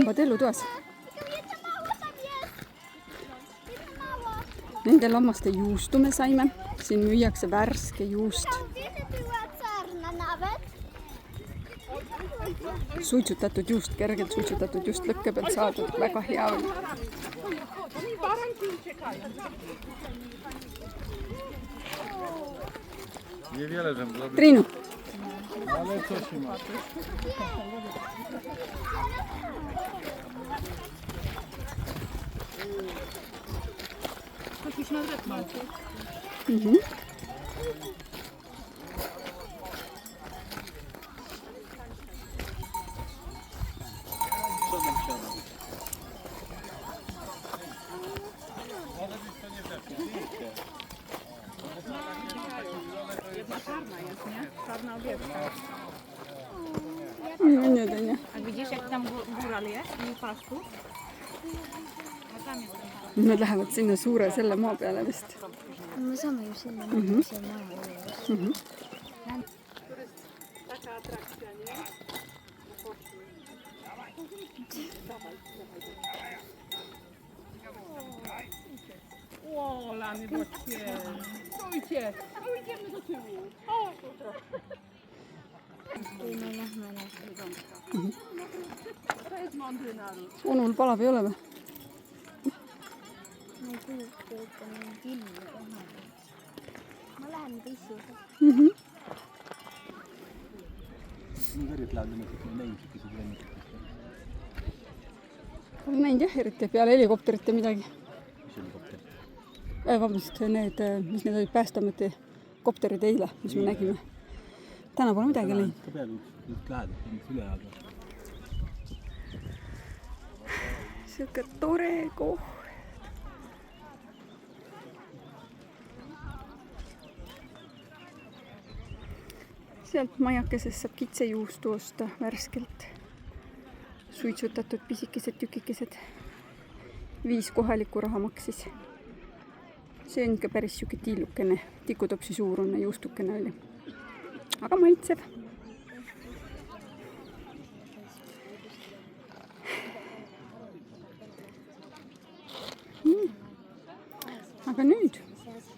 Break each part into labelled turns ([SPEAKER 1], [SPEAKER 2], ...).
[SPEAKER 1] lambad elutoas. Nende lammaste juustu me saime. Siin müüakse värske juust. Suitsutatud juust, kergelt suitsutatud juust lõkke pealt saadud. Väga hea oli. Triinu.
[SPEAKER 2] A widzisz, jak tam góral jest i pasku?
[SPEAKER 1] Nad lähevad sinna suure selle maa peale vist.
[SPEAKER 3] Me saame ju sinna minna, see maja juures.
[SPEAKER 2] Taka atrakcja, nie? O, lamy boczkie. Stójcie, idziemy do tyłu. O,
[SPEAKER 3] Ei me lähme näha.
[SPEAKER 2] to jest mądry naród.
[SPEAKER 1] Unul palab ei ole või?
[SPEAKER 3] Ma ei kujuta ette neid ilmi kohe. Ma lähen pissuga.
[SPEAKER 4] Kõrged lähevad niimoodi näinud lennukitest.
[SPEAKER 1] Olen näinud jah, eriti peale helikopterite midagi.
[SPEAKER 4] Mis helikopter?
[SPEAKER 1] Vabandust, need, mis need olid Päästeameti kopterid eile, mis me nägime. Täna pole midagi läinud.
[SPEAKER 4] Ka peaaegu just lähedalt, mis üle ajada.
[SPEAKER 1] Siuke tore koht. Sealt majakesest saab kitsejuustu osta värskelt. Suitsutatud pisikesed tükikesed. 5 kohalikku raha maksis. See on ikka päris siuke tillukene, tikutopsi suurune juustukene oli. Aga maitseb. Aga nüüd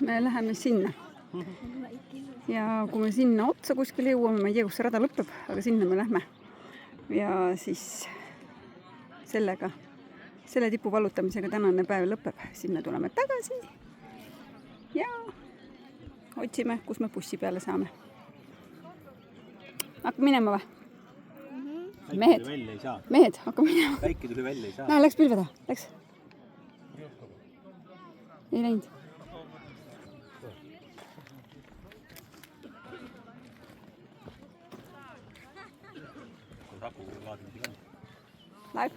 [SPEAKER 1] me läheme sinna. Ja kui me sinna otsa kuskile jõuame, ma ei tea, kus see rada lõpeb, aga sinna me lähme. Ja siis selle tipu vallutamisega tänane päev lõpeb. Sinna tuleme tagasi ja otsime, kus me bussi peale saame. Hakkame minema või? Mehed, hakkame minema.
[SPEAKER 4] Päike tuli välja ei saa.
[SPEAKER 1] Läks pilveda, läks. Ei läinud. Läheb.